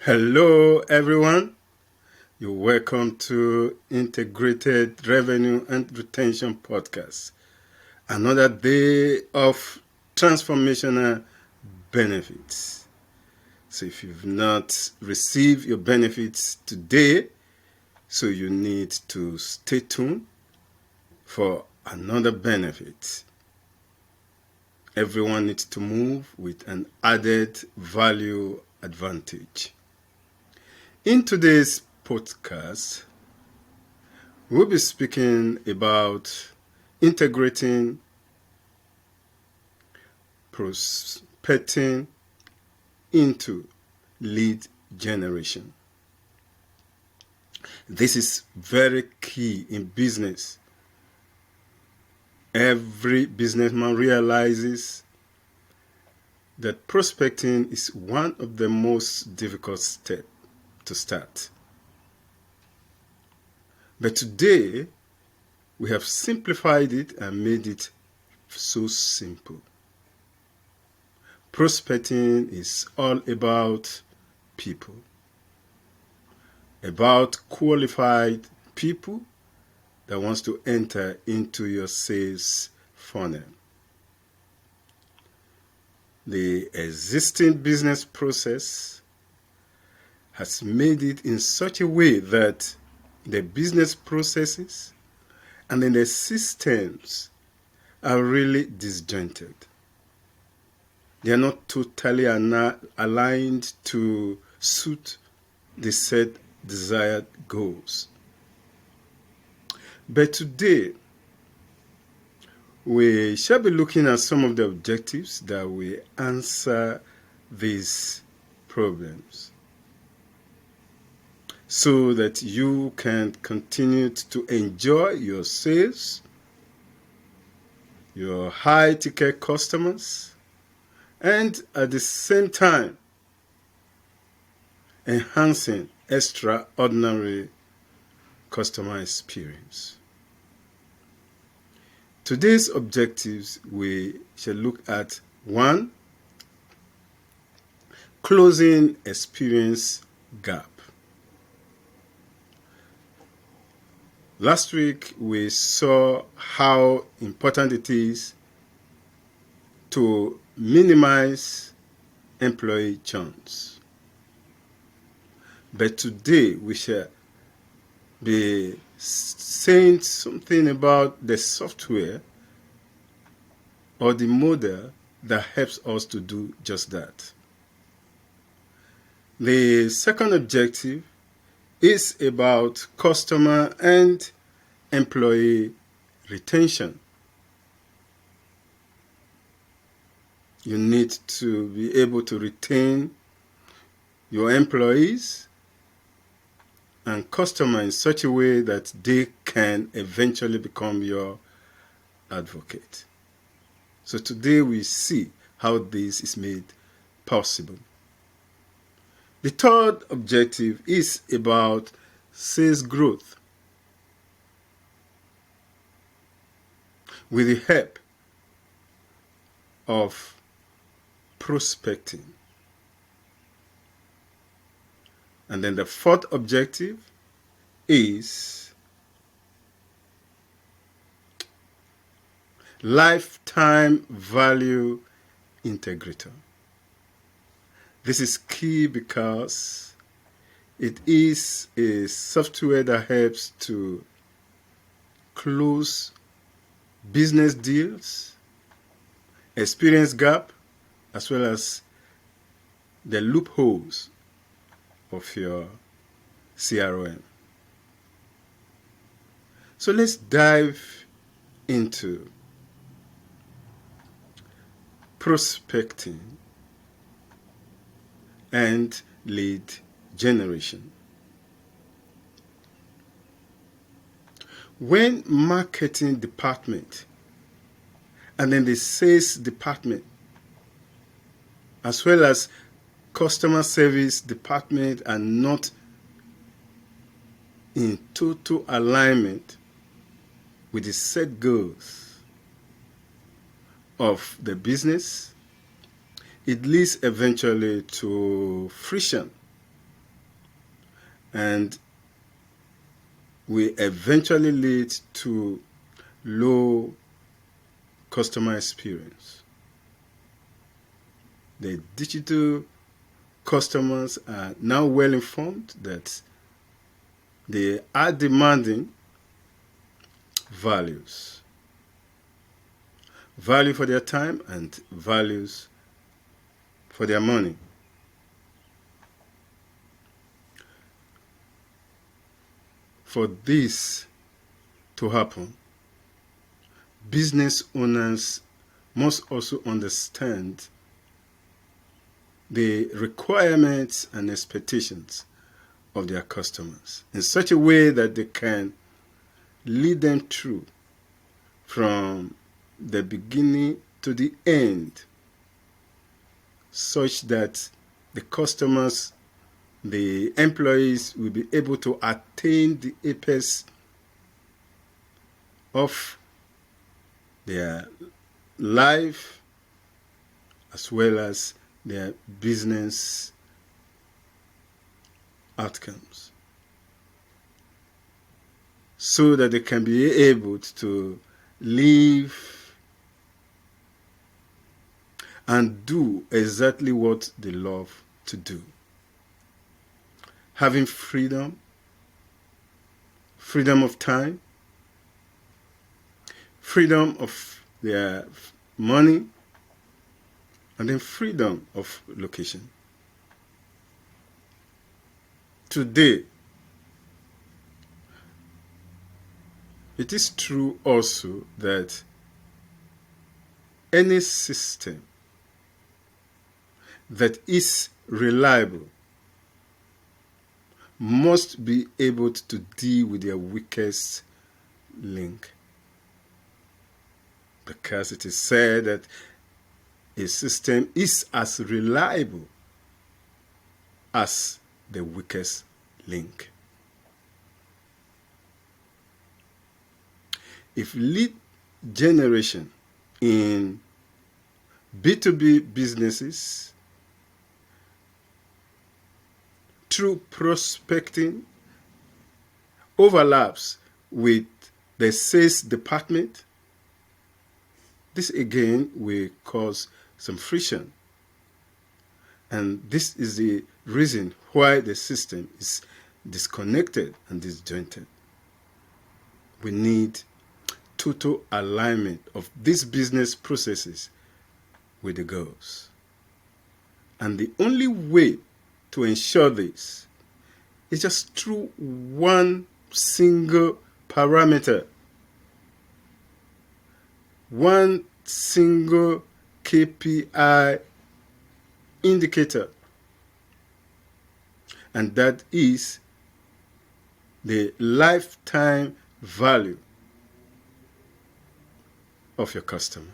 Hello, everyone. You're welcome to Integrated Revenue and Retention Podcast. Another day of transformational benefits. So, if you've not received your benefits today, so you need to stay tuned for another benefit. Everyone needs to move with an added value advantage. In today's podcast, we'll be speaking about integrating prospecting into lead generation. This is very key in business. Every businessman realizes that prospecting is one of the most difficult steps to start. But today, we have simplified it and made it so simple. Prospecting is all about people, about qualified people that wants to enter into your sales funnel. The existing business process has made it in such a way that the business processes and then the systems are really disjointed. They are not totally aligned to suit the set desired goals. But today, we shall be looking at some of the objectives that will answer these problems, so that you can continue to enjoy your sales, your high-ticket customers, and at the same time, enhancing extraordinary customer experience. Today's objectives, we shall look at 1. Closing experience gap. Last week, we saw how important it is to minimize employee churns. But today, we shall be saying something about the software or the model that helps us to do just that. The second objective is about customer and employee retention. You need to be able to retain your employees and customer in such a way that they can eventually become your advocate. So today we see how this is made possible. The third objective is about sales growth. With the help of prospecting. And then the fourth objective is lifetime value integrator. This is key because it is a software that helps to close business deals, experience gap, as well as the loopholes of your CRM. So let's dive into prospecting and lead generation. When marketing department and then the sales department, as well as customer service department, are not in total alignment with the set goals of the business, it leads eventually to friction and will eventually lead to low customer experience. The digital customers are now well informed that they are demanding values. Value for their time and values for their money. For this to happen, business owners must also understand the requirements and expectations of their customers in such a way that they can lead them through from the beginning to the end, such that the customers, the employees, will be able to attain the apex of their life as well as their business outcomes, so that they can be able to live and do exactly what they love to do. Having freedom of time, freedom of their money, and then freedom of location. Today, it is true also that any system that is reliable must be able to deal with their weakest link. Because it is said that a system is as reliable as the weakest link. If lead generation in B2B businesses through prospecting overlaps with the sales department, this again will cause some friction. And this is the reason why the system is disconnected and disjointed. We need total alignment of these business processes with the goals. And the only way to ensure this is just through one single parameter, one single KPI indicator, and that is the lifetime value of your customer.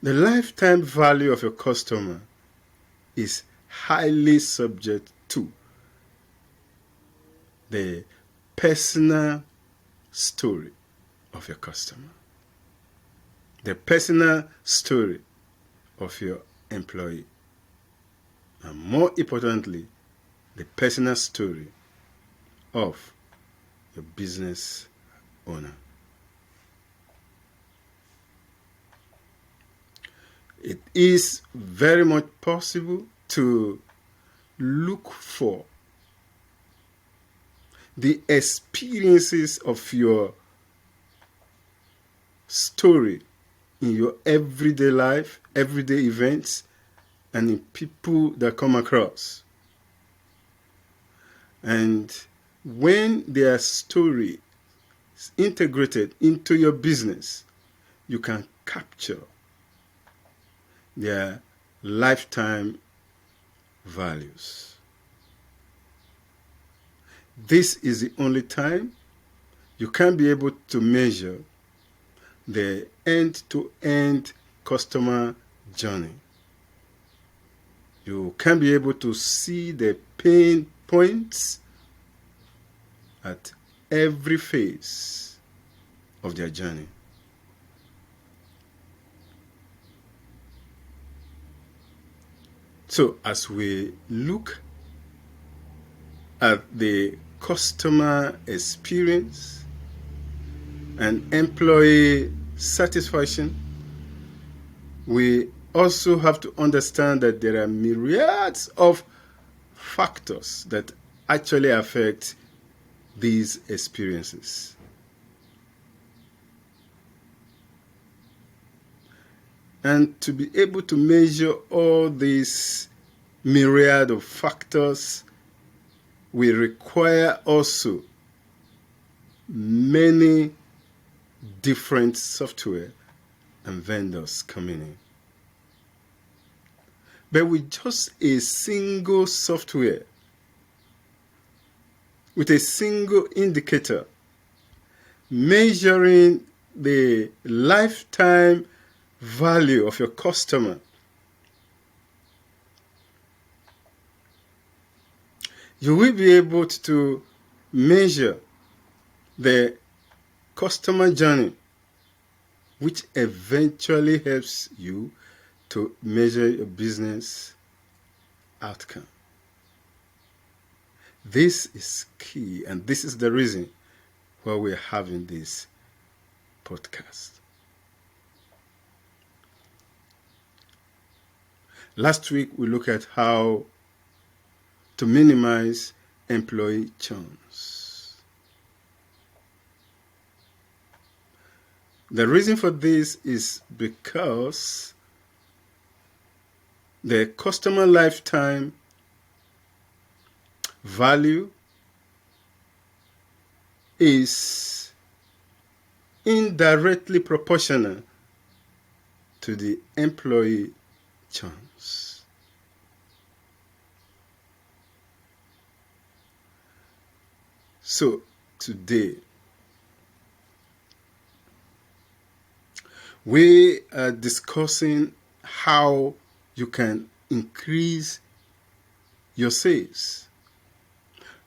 The lifetime value of your customer is highly subject to the personal story of your customer, the personal story of your employee, and more importantly, the personal story of your business owner. It is very much possible to look for the experiences of your story in your everyday life, everyday events, and in people that come across. And when their story is integrated into your business, you can capture their lifetime values. This is the only time you can be able to measure the end-to-end customer journey. You can be able to see the pain points at every phase of their journey. So as we look at the customer experience and employee satisfaction, we also have to understand that there are myriads of factors that actually affect these experiences. And to be able to measure all these myriad of factors, we require also many different software and vendors coming in. But with just a single software, with a single indicator, measuring the lifetime value of your customer, you will be able to measure the customer journey, which eventually helps you to measure your business outcome. This is key, and this is the reason why we're having this podcast. Last week, we looked at how to minimize employee churns. The reason for this is because the customer lifetime value is indirectly proportional to the employee churns. So today, we are discussing how you can increase your sales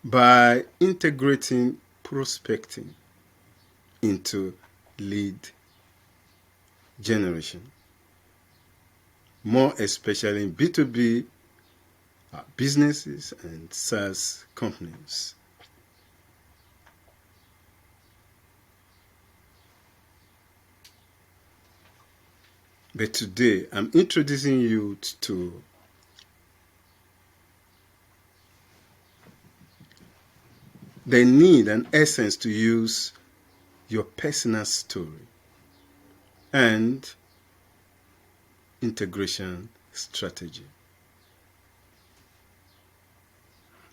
by integrating prospecting into lead generation, more especially in B2B businesses and SaaS companies. But today, I'm introducing you to the need and essence to use your personal story and integration strategy.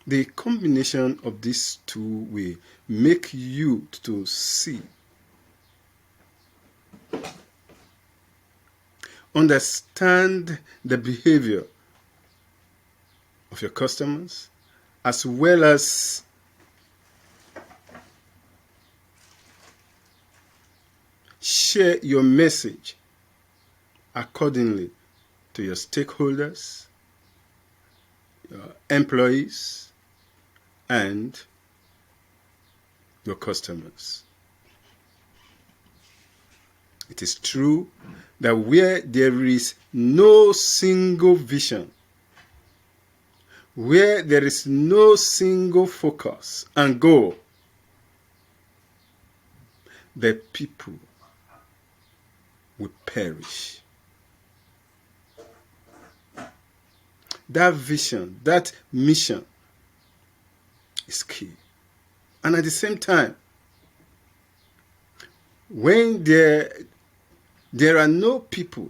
The combination of these two will make you to see, understand the behavior of your customers, as well as share your message accordingly to your stakeholders, your employees, and your customers. It is true that where there is no single vision, where there is no single focus and goal, the people will perish. That vision, that mission is key. And at the same time, when there are no people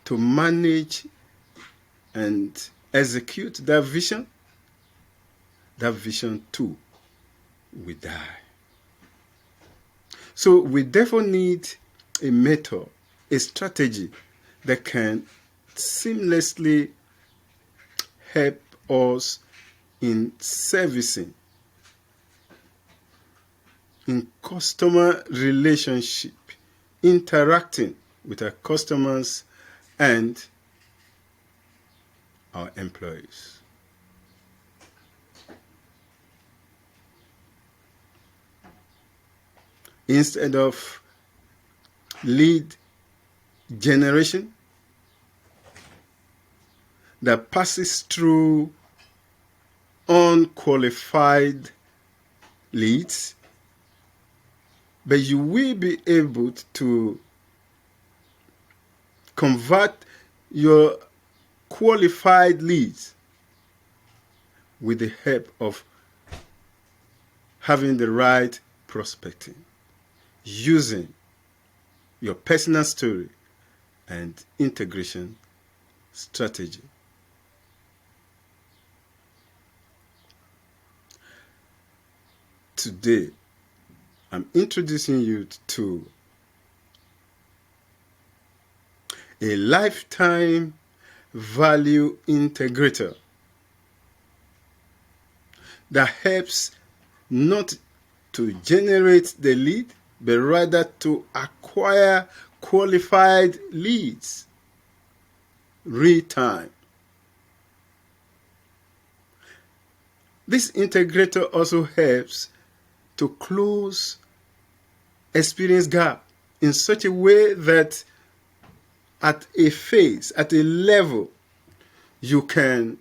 to manage and execute that vision too will die. So we therefore need a method, a strategy that can seamlessly help us in servicing, in customer relationship, interacting with our customers and our employees. Instead of lead generation that passes through unqualified leads, but you will be able to convert your qualified leads with the help of having the right prospecting, using your personal story and integration strategy. Today, I'm introducing you to a lifetime value integrator that helps not to generate the lead, but rather to acquire qualified leads real time. This integrator also helps to close experience gap in such a way that at a phase, at a level, you can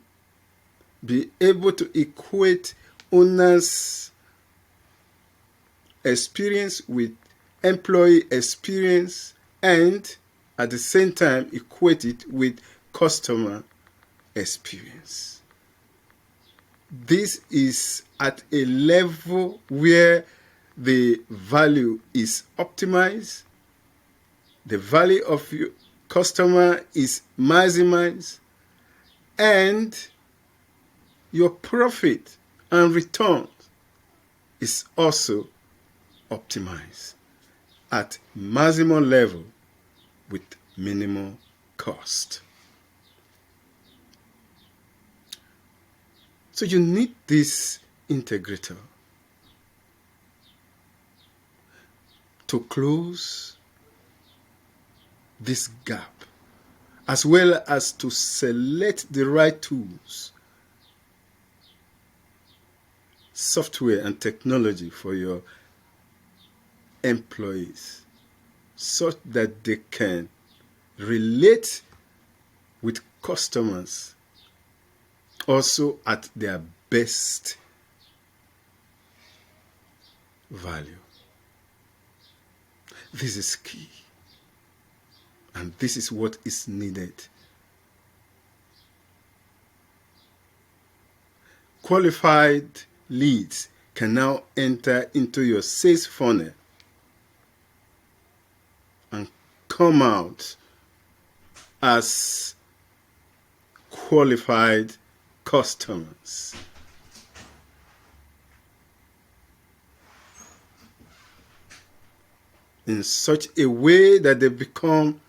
be able to equate owner's experience with employee experience, and at the same time equate it with customer experience. This is at a level where the value is optimized, the value of your customer is maximized, and your profit and return is also optimized at maximum level with minimal cost. So you need this integrator to close this gap, as well as to select the right tools, software and technology for your employees, such that they can relate with customers also at their best value. This is key, and this is what is needed. Qualified leads can now enter into your sales funnel and come out as qualified customers. In such a way that they become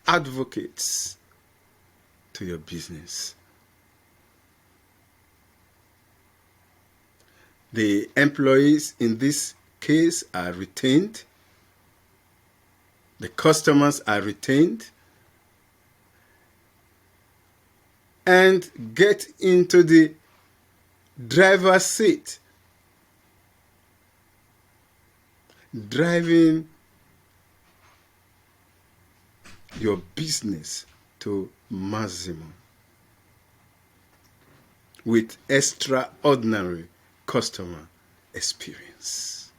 advocates to your business. The employees in this case are retained. The customers are retained. And get into the driver's seat, driving your business to maximum with extraordinary customer experience.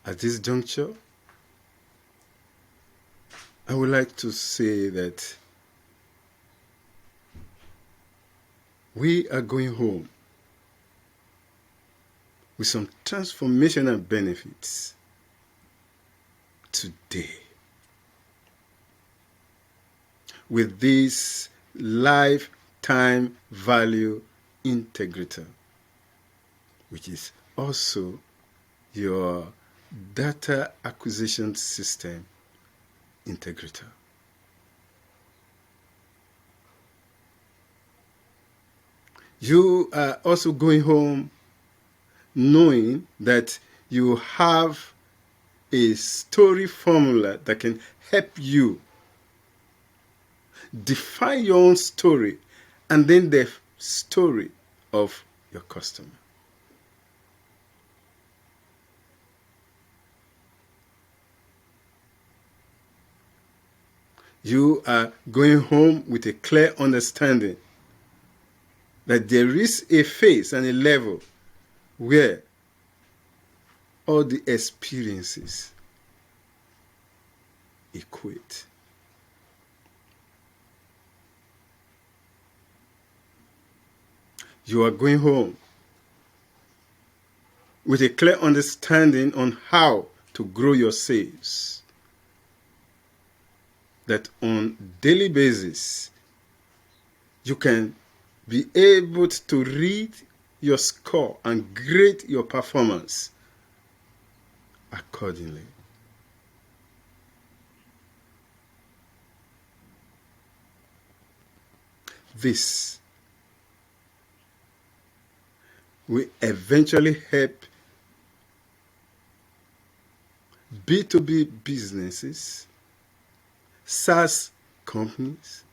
At this juncture, I would like to say that we are going home with some transformational benefits today. With this lifetime value integrator, which is also your data acquisition system integrator. You are also going home knowing that you have a story formula that can help you define your own story and then the story of your customer. You are going home with a clear understanding that there is a phase and a level where all the experiences equate. You are going home with a clear understanding on how to grow your sales. That on daily basis, you can be able to read your score and grade your performance accordingly. This will eventually help B2B businesses, SaaS companies,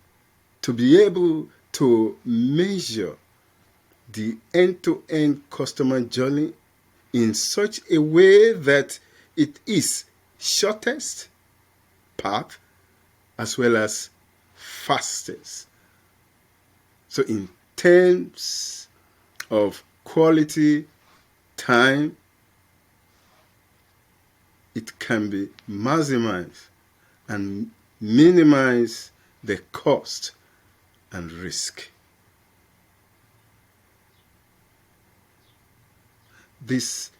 to be able to measure the end-to-end customer journey in such a way that it is shortest path as well as fastest. So in terms of quality, time, it can be maximized and minimize the cost and risk. This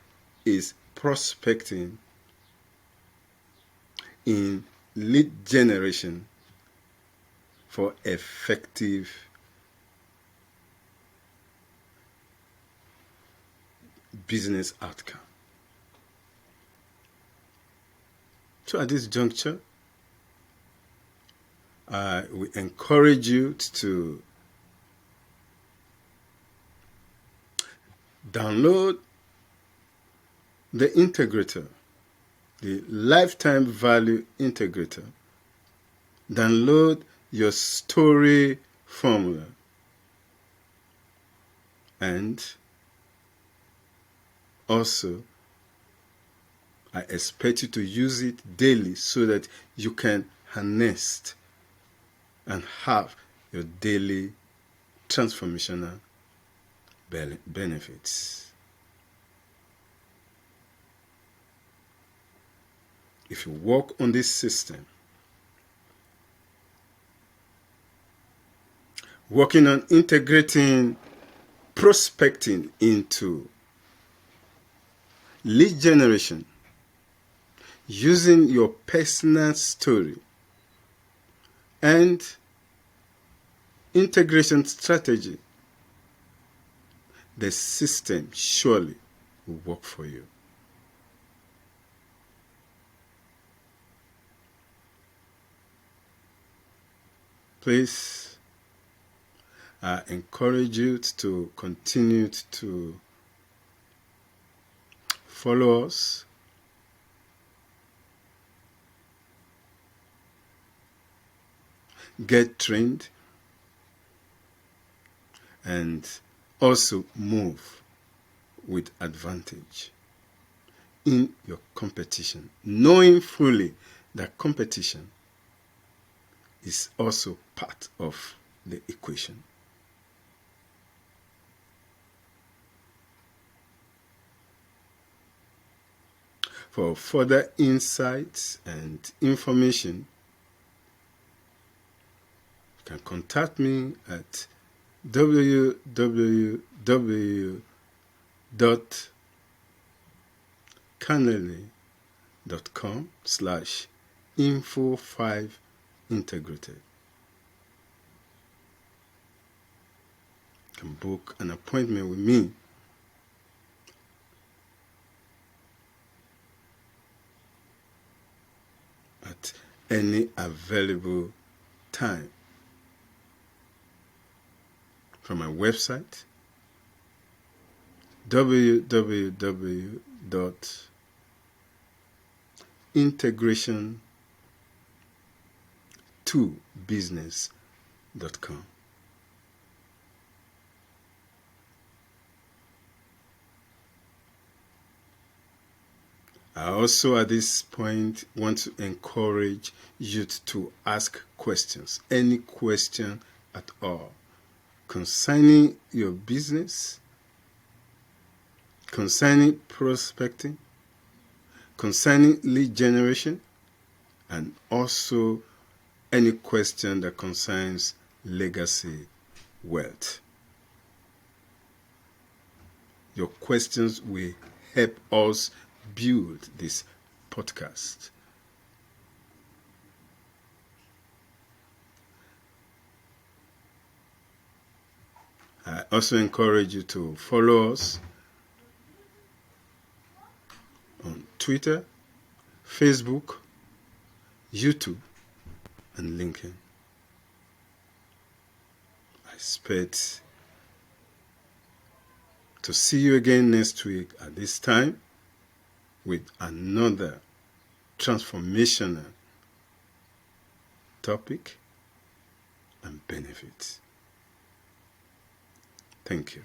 is prospecting in lead generation for effective business outcome. So at this juncture, I will encourage you to download the integrator, the lifetime value integrator. Download your story formula and also I expect you to use it daily so that you can harness and have your daily transformational benefits. If you work on this system, working on integrating prospecting into lead generation, using your personal story and integration strategy, the system surely will work for you. Please, I encourage you to continue to follow us. Get trained and also move with advantage in your competition, knowing fully that competition is also part of the equation. For further insights and information, you can contact me at www.canely.com/info5integrated. You can book an appointment with me at any available time from my website www.integration2business.com. I also at this point want to encourage you to ask questions, any question at all, concerning your business, concerning prospecting, concerning lead generation, and also any question that concerns legacy wealth. Your questions will help us build this podcast. I also encourage you to follow us on Twitter, Facebook, YouTube, and LinkedIn. I expect to see you again next week at this time with another transformational topic and benefits. Thank you.